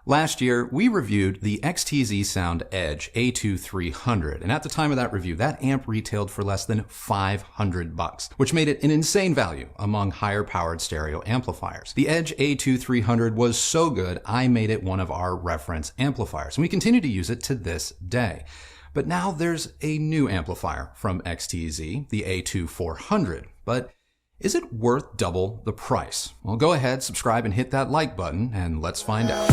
Last year, we reviewed the XTZ Sound EDGE A2-300, and at the time of that review, that amp retailed for less than $500, which made it an insane value among higher-powered stereo amplifiers. The EDGE A2-300 was so good, I made it one of our reference amplifiers, and we continue to use it to this day. But now there's a new amplifier from XTZ, the A2-400, but is it worth double the price? Well, go ahead, subscribe, and hit that like button, and let's find out.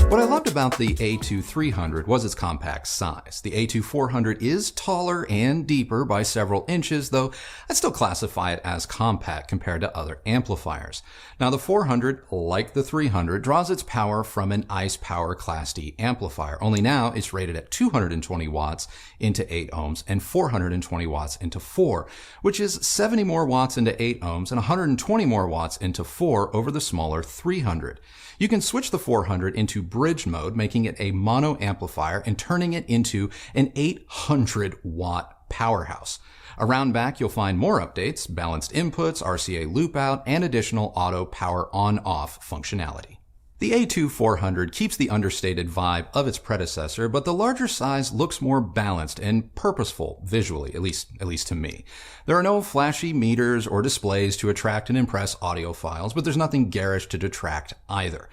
What I loved about the A2-300 was its compact size. The A2-400 is taller and deeper by several inches, though I'd still classify it as compact compared to other amplifiers. Now the 400, like the 300, draws its power from an ICE Power Class D amplifier, only now it's rated at 220 watts into 8 ohms and 420 watts into 4, which is 70 more watts into 8 ohms and 120 more watts into 4 over the smaller 300. You can switch the 400 into bridge mode, making it a mono amplifier and turning it into an 800 watt powerhouse. Around back, you'll find more updates, balanced inputs, RCA loop out, and additional auto power on-off functionality. The A2-400 keeps the understated vibe of its predecessor, but the larger size looks more balanced and purposeful visually, at least to me. There are no flashy meters or displays to attract and impress audiophiles, but there's nothing garish to detract either.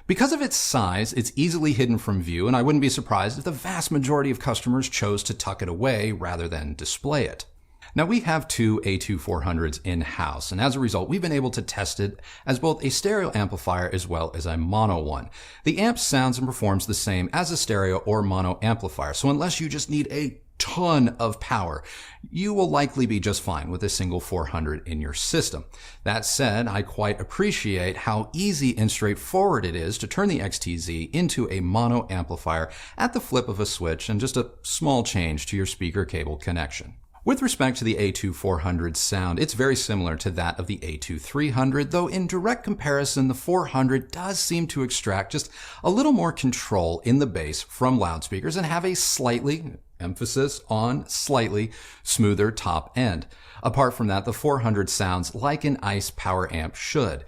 Because of its size, it's easily hidden from view, and I wouldn't be surprised if the vast majority of customers chose to tuck it away rather than display it. Now we have two A2-400s in-house, and as a result, we've been able to test it as both a stereo amplifier as well as a mono one. The amp sounds and performs the same as a stereo or mono amplifier, so unless you just need a ton of power, you will likely be just fine with a single 400 in your system. That said, I quite appreciate how easy and straightforward it is to turn the XTZ into a mono amplifier at the flip of a switch and just a small change to your speaker cable connection. With respect to the A2-400 sound, it's very similar to that of the A2-300, though in direct comparison, the 400 does seem to extract just a little more control in the bass from loudspeakers and have a slightly, emphasis on slightly, smoother top end. Apart from that, the 400 sounds like an ICE power amp should.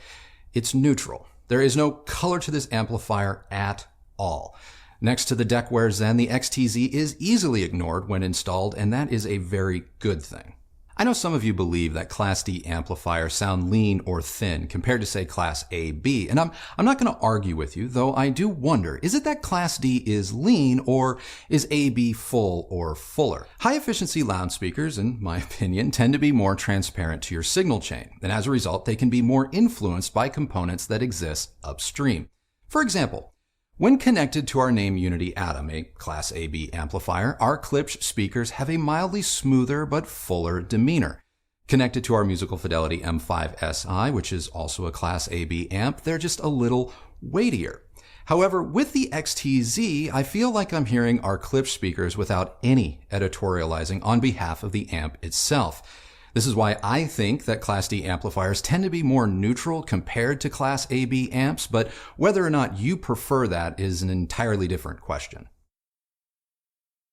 It's neutral. There is no color to this amplifier at all. Next to the deckwares then, the XTZ is easily ignored when installed, and that is a very good thing. I know some of you believe that Class D amplifiers sound lean or thin compared to, say, Class AB, and I'm not going to argue with you, though I do wonder, is it that Class D is lean or is AB full or fuller? High-efficiency loudspeakers, in my opinion, tend to be more transparent to your signal chain, and as a result, they can be more influenced by components that exist upstream. For example, when connected to our name Unity Atom, a Class AB amplifier, our Klipsch speakers have a mildly smoother but fuller demeanor. Connected to our Musical Fidelity M5SI, which is also a Class AB amp, they're just a little weightier. However, with the XTZ, I feel like I'm hearing our Klipsch speakers without any editorializing on behalf of the amp itself. This is why I think that Class D amplifiers tend to be more neutral compared to Class AB amps, but whether or not you prefer that is an entirely different question.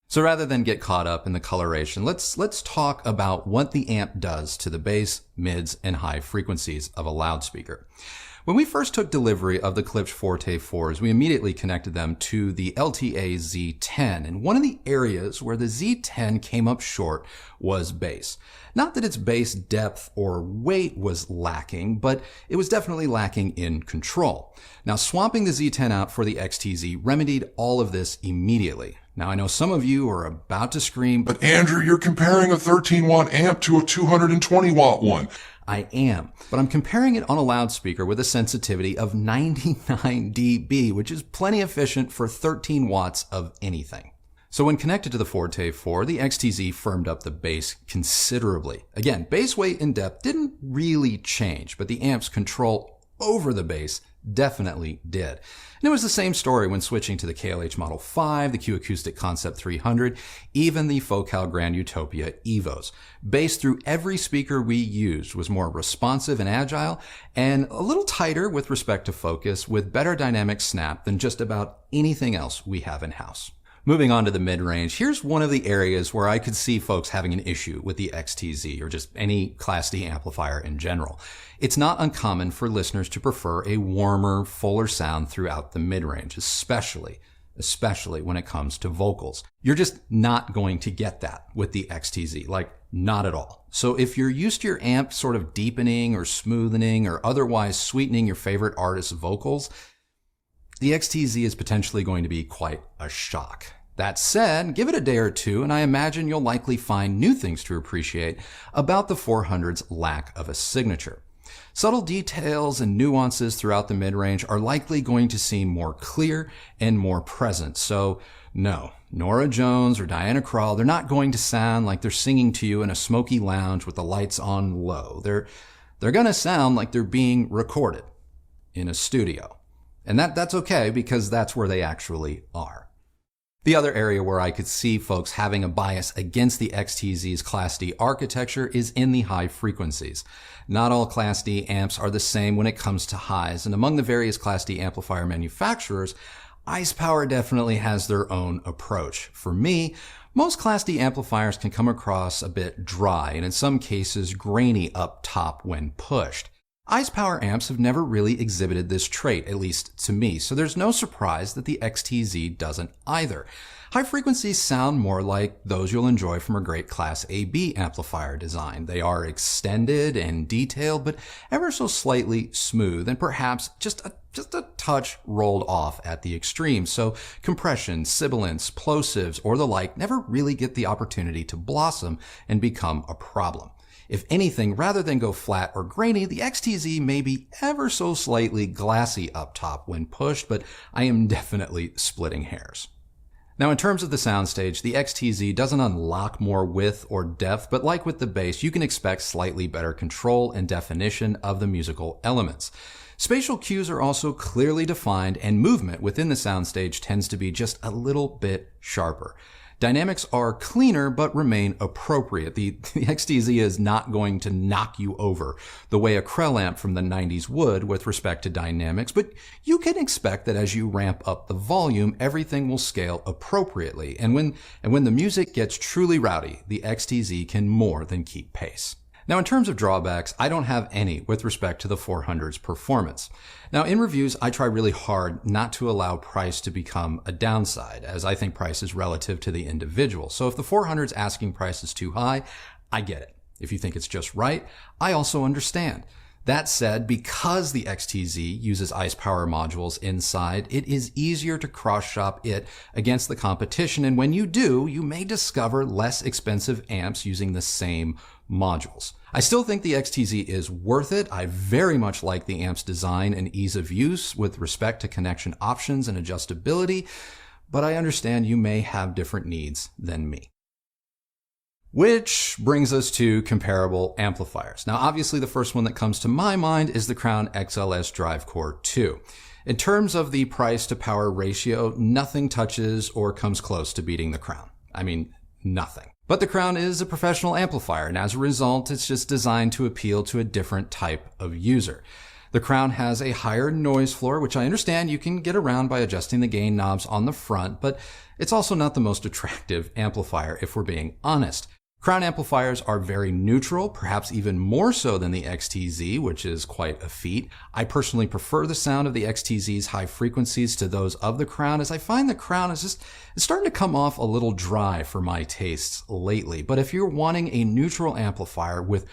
So rather than get caught up in the coloration, let's talk about what the amp does to the bass, mids, and high frequencies of a loudspeaker. When we first took delivery of the Klipsch Forte 4s, we immediately connected them to the LTA Z10, and one of the areas where the Z10 came up short was bass. Not that its bass depth or weight was lacking, but it was definitely lacking in control. Now, swapping the Z10 out for the XTZ remedied all of this immediately. Now, I know some of you are about to scream, "But Andrew, you're comparing a 13-watt amp to a 220-watt one." I am, but I'm comparing it on a loudspeaker with a sensitivity of 99 dB, which is plenty efficient for 13 watts of anything. So when connected to the Forte 4, the XTZ firmed up the bass considerably. Again, bass weight and depth didn't really change, but the amp's control over the bass definitely did. And it was the same story when switching to the KLH Model 5, the Q Acoustic Concept 300, even the Focal Grand Utopia Evos. Bass through every speaker we used was more responsive and agile, and a little tighter with respect to focus, with better dynamic snap than just about anything else we have in-house. Moving on to the mid-range, here's one of the areas where I could see folks having an issue with the XTZ or just any Class D amplifier in general. It's not uncommon for listeners to prefer a warmer, fuller sound throughout the mid-range, especially when it comes to vocals. You're just not going to get that with the XTZ, like not at all. So if you're used to your amp sort of deepening or smoothening or otherwise sweetening your favorite artist's vocals, the XTZ is potentially going to be quite a shock. That said, give it a day or two, and I imagine you'll likely find new things to appreciate about the 400's lack of a signature. Subtle details and nuances throughout the mid-range are likely going to seem more clear and more present. So no, Norah Jones or Diana Krall, they're not going to sound like they're singing to you in a smoky lounge with the lights on low. They're going to sound like they're being recorded in a studio. And that's okay because that's where they actually are. The other area where I could see folks having a bias against the XTZ's Class D architecture is in the high frequencies. Not all Class D amps are the same when it comes to highs, and among the various Class D amplifier manufacturers, Ice Power definitely has their own approach. For me, most Class D amplifiers can come across a bit dry and in some cases grainy up top when pushed. Ice Power amps have never really exhibited this trait, at least to me, so there's no surprise that the XTZ doesn't either. High frequencies sound more like those you'll enjoy from a great Class AB amplifier design. They are extended and detailed, but ever so slightly smooth and perhaps just a touch rolled off at the extreme. So compression, sibilance, plosives, or the like never really get the opportunity to blossom and become a problem. If anything, rather than go flat or grainy, the XTZ may be ever so slightly glassy up top when pushed, but I am definitely splitting hairs. Now, in terms of the soundstage, the XTZ doesn't unlock more width or depth, but like with the bass, you can expect slightly better control and definition of the musical elements. Spatial cues are also clearly defined, and movement within the soundstage tends to be just a little bit sharper. Dynamics are cleaner but remain appropriate. The XTZ is not going to knock you over the way a Krell amp from the 90s would with respect to dynamics, but you can expect that as you ramp up the volume, everything will scale appropriately. And when the music gets truly rowdy, the XTZ can more than keep pace. Now, in terms of drawbacks, I don't have any with respect to the 400's performance. Now, in reviews, I try really hard not to allow price to become a downside, as I think price is relative to the individual. So if the 400's asking price is too high, I get it. If you think it's just right, I also understand. That said, because the XTZ uses Ice Power modules inside, it is easier to cross-shop it against the competition, and when you do, you may discover less expensive amps using the same modules. I still think the XTZ is worth it. I very much like the amp's design and ease of use with respect to connection options and adjustability, but I understand you may have different needs than me. Which brings us to comparable amplifiers. Now, obviously, the first one that comes to my mind is the Crown XLS DriveCore 2. In terms of the price to power ratio, nothing touches or comes close to beating the Crown. I mean, nothing. But the Crown is a professional amplifier, and as a result, it's just designed to appeal to a different type of user. The Crown has a higher noise floor, which I understand you can get around by adjusting the gain knobs on the front, but it's also not the most attractive amplifier, if we're being honest. Crown amplifiers are very neutral, perhaps even more so than the XTZ, which is quite a feat. I personally prefer the sound of the XTZ's high frequencies to those of the Crown, as I find the Crown is it's starting to come off a little dry for my tastes lately. But if you're wanting a neutral amplifier with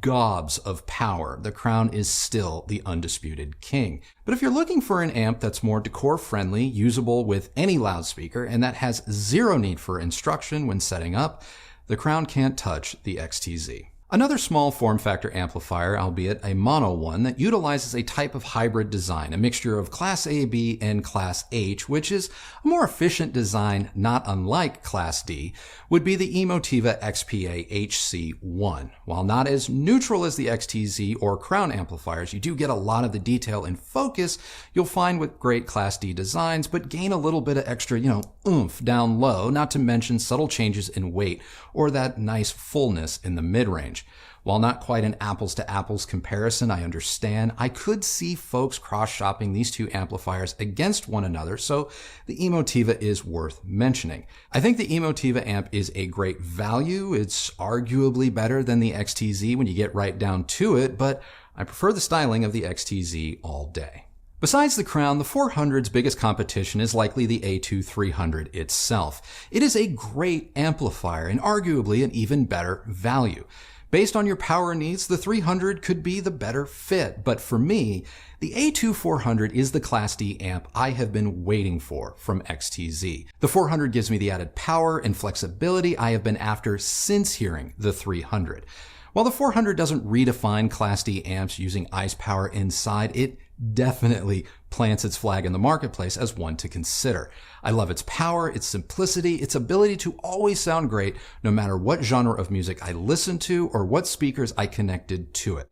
gobs of power, the Crown is still the undisputed king. But if you're looking for an amp that's more decor-friendly, usable with any loudspeaker, and that has zero need for instruction when setting up, the Crown can't touch the XTZ. Another small form factor amplifier, albeit a mono one, that utilizes a type of hybrid design, a mixture of Class AB and Class H, which is a more efficient design not unlike Class D, would be the Emotiva XPA HC1. While not as neutral as the XTZ or Crown amplifiers, you do get a lot of the detail and focus you'll find with great Class D designs, but gain a little bit of extra, oomph down low, not to mention subtle changes in weight or that nice fullness in the mid-range. range. While not quite an apples to apples comparison, I understand. I could see folks cross-shopping these two amplifiers against one another, so the Emotiva is worth mentioning. I think the Emotiva amp is a great value. It's arguably better than the XTZ when you get right down to it, but I prefer the styling of the XTZ all day. Besides the crown, the 400's biggest competition is likely the A2-300 itself. It is a great amplifier and arguably an even better value. Based on your power needs, the 300 could be the better fit, but for me, the A2-400 is the Class D amp I have been waiting for from XTZ. The 400 gives me the added power and flexibility I have been after since hearing the 300. While the 400 doesn't redefine Class D amps using ice power inside, it definitely plants its flag in the marketplace as one to consider. I love its power, its simplicity, its ability to always sound great no matter what genre of music I listen to or what speakers I connected to it.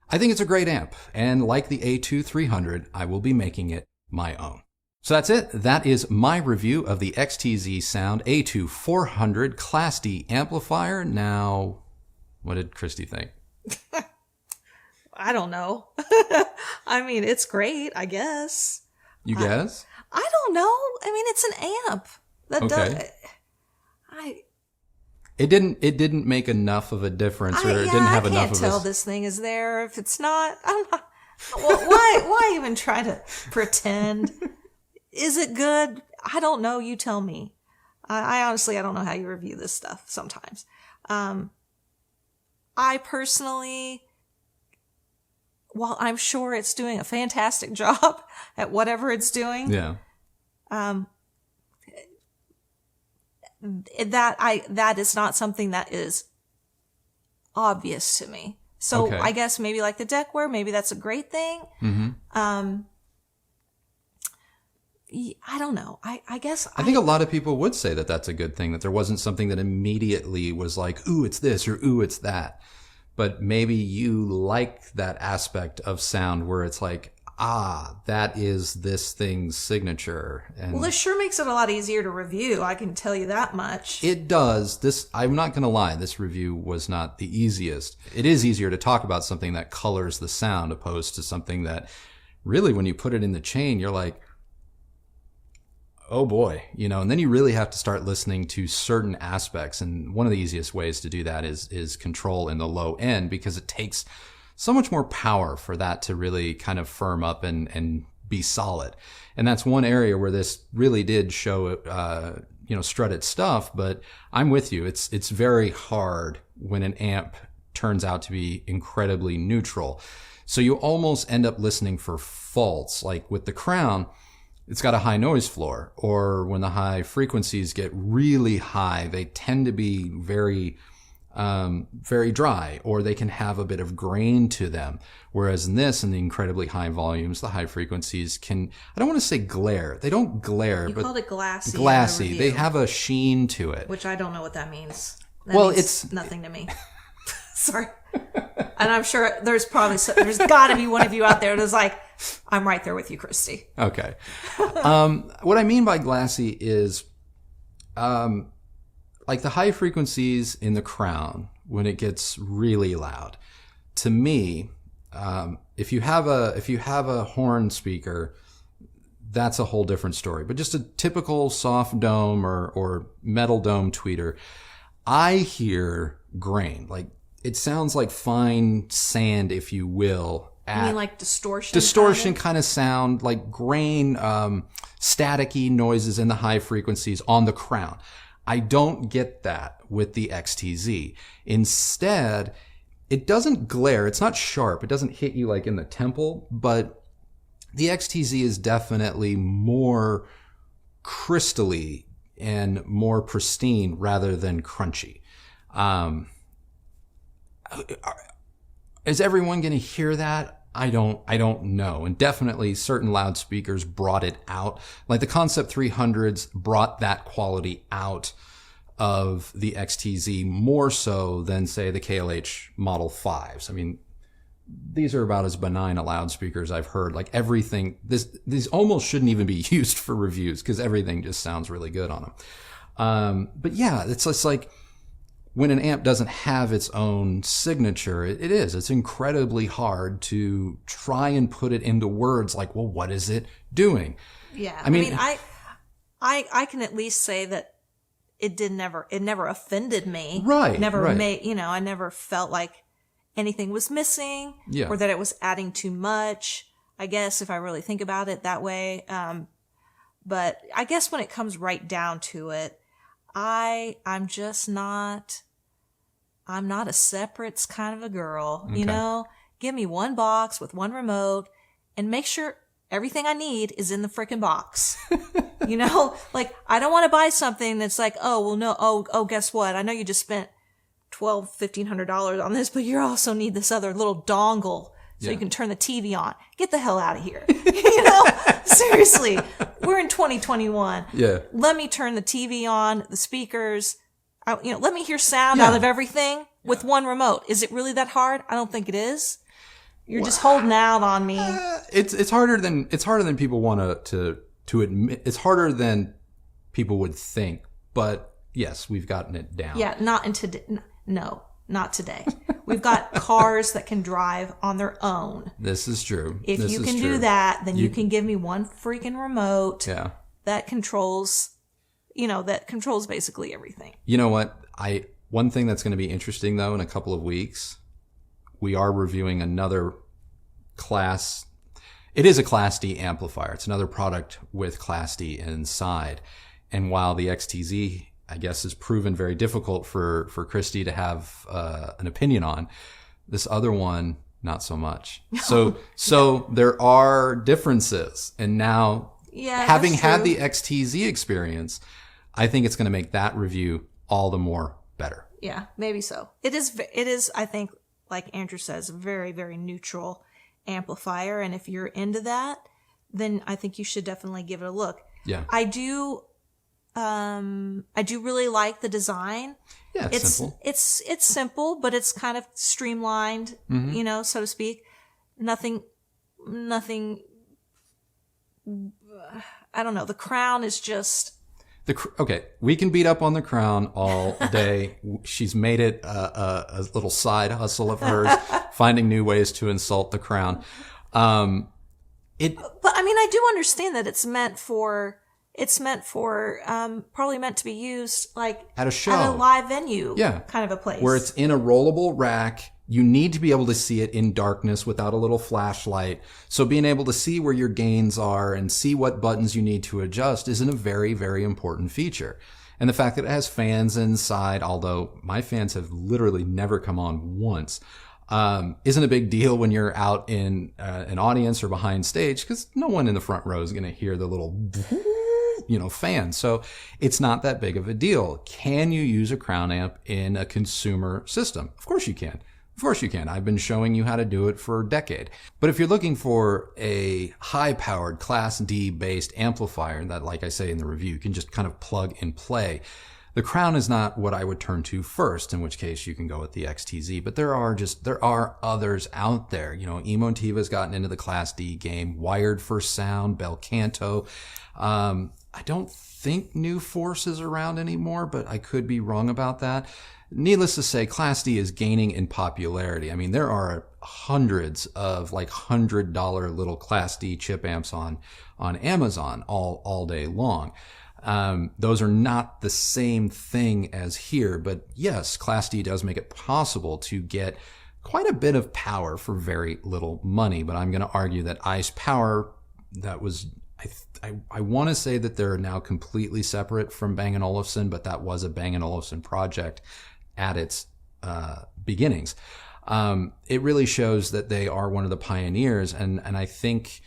I think it's a great amp, and like the A2-300, I will be making it my own. So that's it. That is my review of the XTZ Sound A2-400 Class D amplifier. Now, what did Kristi think? I don't know. I mean, it's great, I guess. You guess? I don't know. I mean, it's an amp. That Okay. It It didn't make enough of a difference, or it didn't have enough of I can't tell this thing is there if it's not. I'm not. Well, why even try to pretend? Is it good? I don't know. You tell me. I honestly, I don't know how you review this stuff sometimes. I personally, while I'm sure it's doing a fantastic job at whatever it's doing, Yeah. that is not something that is obvious to me. So Okay. I guess maybe like the deckware, maybe that's a great thing. Mm-hmm. I don't know. I guess I think a lot of people would say that that's a good thing, that there wasn't something that immediately was like, ooh, it's this, or ooh, it's that. But maybe you like that aspect of sound where it's like, that is this thing's signature. And well, this sure makes it a lot easier to review. I can tell you that much. it does. I'm not going to lie, this review was not the easiest. It is easier to talk about something that colors the sound opposed to something that really, when you put it in the chain, you're like, oh boy, and then you really have to start listening to certain aspects. And one of the easiest ways to do that is control in the low end, because it takes so much more power for that to really kind of firm up and be solid. And that's one area where this really did show, strut its stuff. But I'm with you. It's very hard when an amp turns out to be incredibly neutral. So you almost end up listening for faults. Like with the Crown, it's got a high noise floor, or when the high frequencies get really high, they tend to be very, very dry, or they can have a bit of grain to them. Whereas in this, in the incredibly high volumes, the high frequencies can, I don't want to say glare. They don't glare, You but called it glassy. glassy. in the review, They have a sheen to it. which I don't know what that means. That Well, means it's nothing to me. Sorry. And I'm sure there's got to be one of you out there that's like, I'm right there with you, Kristi. Okay. What I mean by glassy is, like the high frequencies in the Crown, when it gets really loud, to me, if you have a horn speaker, that's a whole different story. But just a typical soft dome or metal dome tweeter, I hear grain. Like, it sounds like fine sand, if you will. You mean like distortion? Distortion kind of sound, like grain, staticky noises in the high frequencies on the Crown. I don't get that with the XTZ. Instead, it doesn't glare. It's not sharp. It doesn't hit you like in the temple, but the XTZ is definitely more crystally and more pristine rather than crunchy. Is everyone going to hear that? I don't know. And definitely certain loudspeakers brought it out. Like the Concept 300s brought that quality out of the XTZ more so than, say, the KLH Model 5s. I mean, these are about as benign a loudspeakers I've heard. Like everything, these almost shouldn't even be used for reviews because everything just sounds really good on them. But yeah, it's just like, when an amp doesn't have its own signature, it's incredibly hard to try and put it into words like, well, what is it doing? Yeah. I mean, I can at least say that it never offended me. Right. Never made, I never felt like anything was missing or that it was adding too much. I guess if I really think about it that way. But I guess when it comes right down to it, I'm not a separates kind of a girl, Okay. Give me one box with one remote and make sure everything I need is in the frickin' box. Like I don't want to buy something that's like, oh, well, no. Oh, guess what? I know you just spent $1,500 on this, but you also need this other little dongle so you can turn the TV on. Get the hell out of here. Seriously, we're in 2021. Yeah. Let me turn the TV on, the speakers, let me hear sound out of everything with one remote. Is it really that hard? I don't think it is. You're just holding out on me. It's harder than people want to admit. It's harder than people would think. But yes, we've gotten it down. Yeah, not today. We've got cars that can drive on their own. This is true. If you can do that, then you can give me one freaking remote that controls, basically everything. You know what? One thing that's going to be interesting though, in a couple of weeks, we are reviewing another class. It is a Class D amplifier. It's another product with Class D inside. And while the XTZ, I guess, is proven very difficult for Kristi to have an opinion on, this other one, not so much. So there are differences. And now, having had the XTZ experience, I think it's going to make that review all the more better. Yeah, maybe so. It is, I think, like Andrew says, a very, very neutral amplifier. And if you're into that, then I think you should definitely give it a look. Yeah. I do really like the design. Yeah, it's simple. It's simple, but it's kind of streamlined, so to speak. Nothing, I don't know. The crown is just... Okay, we can beat up on the crown all day. She's made it a little side hustle of hers, finding new ways to insult the crown. But I mean, I do understand that it's meant for probably meant to be used like at a show, at a live venue, kind of a place where it's in a rollable rack. You need to be able to see it in darkness without a little flashlight. So being able to see where your gains are and see what buttons you need to adjust is a very, very important feature. And the fact that it has fans inside, although my fans have literally never come on once, isn't a big deal when you're out in an audience or behind stage, because no one in the front row is going to hear the little fan. So it's not that big of a deal. Can you use a crown amp in a consumer system? Of course you can. Of course you can. I've been showing you how to do it for a decade. But if you're looking for a high-powered Class D based amplifier that, like I say in the review, you can just kind of plug and play, the crown is not what I would turn to first, in which case you can go with the XTZ. But there are others out there. Emotiva's gotten into the Class D game. Wired for Sound, Bel Canto. I don't think New Force is around anymore, but I could be wrong about that. Needless to say, Class D is gaining in popularity. I mean, there are hundreds of like $100 little Class D chip amps on Amazon all day long. Those are not the same thing as here, but yes, Class D does make it possible to get quite a bit of power for very little money. But I'm going to argue that ICE Power, that was, I want to say that they're now completely separate from Bang & Olufsen, but that was a Bang & Olufsen project at its beginnings. It really shows that they are one of the pioneers, and I think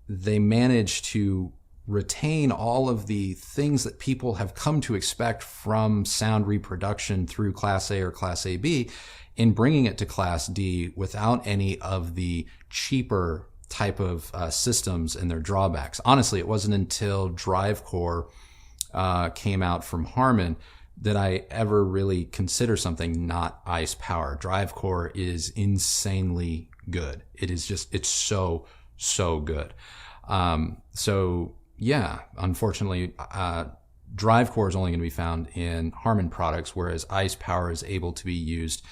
they managed to retain all of the things that people have come to expect from sound reproduction through Class A or Class AB in bringing it to Class D without any of the cheaper type of systems and their drawbacks. Honestly, it wasn't until DriveCore came out from Harman that I ever really consider something not ICE Power. DriveCore is insanely good. It's so good. So yeah, unfortunately, drive core is only going to be found in Harman products, whereas ICE power is able to be used.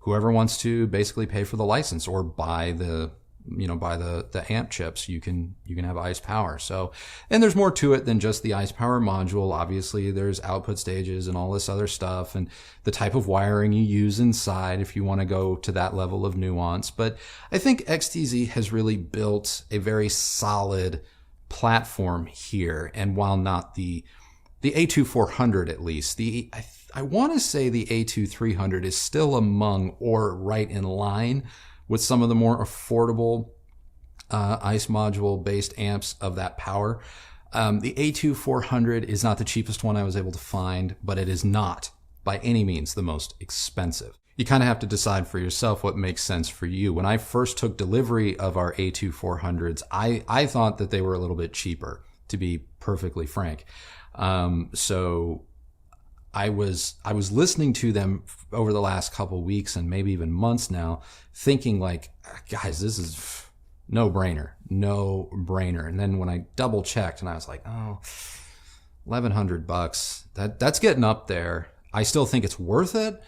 Whoever wants to basically pay for the license or buy the amp chips, you can have ICE power. So, and there's more to it than just the ICE power module. Obviously, there's output stages and all this other stuff, and the type of wiring you use inside if you want to go to that level of nuance. But I think XTZ has really built a very solid platform here. And while not the A2-400, at least, I want to say the A2-300 is still among or right in line with some of the more affordable ICE module based amps of that power. The A2-400 is not the cheapest one I was able to find, but it is not by any means the most expensive. You kind of have to decide for yourself what makes sense for you. When I first took delivery of our A2-400s, I thought that they were a little bit cheaper, to be perfectly frank. So I was listening to them over the last couple weeks and maybe even months now, thinking like, guys, this is no brainer. And then when I double checked and I was like, oh, $1,100, that's getting up there. I still think it's worth it,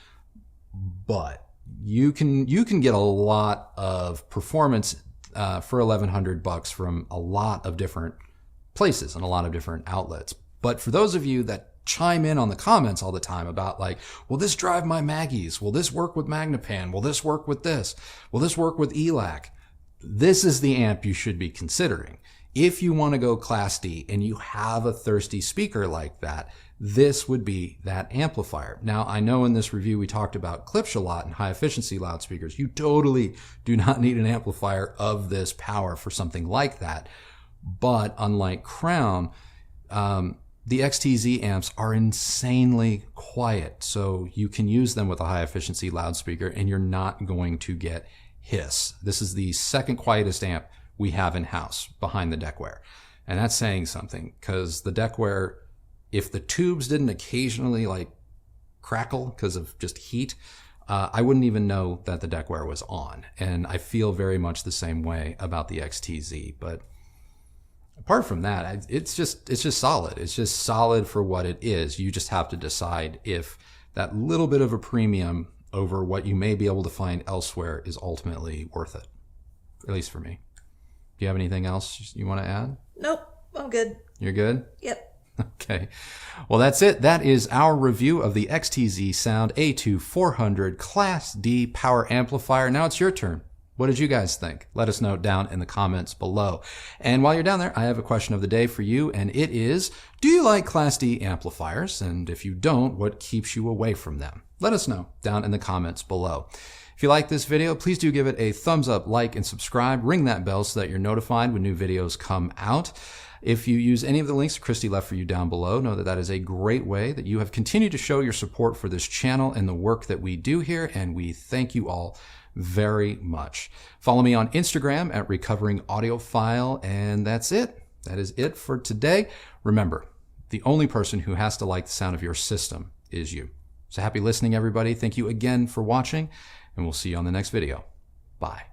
but you can get a lot of performance for $1,100 from a lot of different places and a lot of different outlets. But for those of you that chime in on the comments all the time about like, will this drive my Maggies? Will this work with Magnapan? Will this work with this? Will this work with ELAC? This is the amp you should be considering. If you want to go Class D and you have a thirsty speaker like that, this would be that amplifier. Now, I know in this review we talked about clips a lot and high efficiency loudspeakers. You totally do not need an amplifier of this power for something like that. But unlike Crown, the XTZ amps are insanely quiet, so you can use them with a high efficiency loudspeaker and you're not going to get hiss. This is the second quietest amp we have in-house behind the deckware. And that's saying something, because the deckware, if the tubes didn't occasionally like crackle because of just heat, I wouldn't even know that the deckware was on. And I feel very much the same way about the XTZ. But apart from that, it's just solid. It's just solid for what it is. You just have to decide if that little bit of a premium over what you may be able to find elsewhere is ultimately worth it. At least for me. Do you have anything else you want to add? Nope, I'm good. You're good? Yep. Okay. Well, that's it. That is our review of the XTZ Sound A2-400 Class D power amplifier. Now it's your turn. What did you guys think? Let us know down in the comments below. And while you're down there, I have a question of the day for you, and it is, do you like Class D amplifiers? And if you don't, what keeps you away from them? Let us know down in the comments below. If you like this video, please do give it a thumbs up, like, and subscribe. Ring that bell so that you're notified when new videos come out. If you use any of the links Kristi left for you down below, know that that is a great way that you have continued to show your support for this channel and the work that we do here, and we thank you all very much. Follow me on Instagram at Recovering Audiophile, and that's it. That is it for today. Remember, the only person who has to like the sound of your system is you. So happy listening, everybody. Thank you again for watching, and we'll see you on the next video. Bye.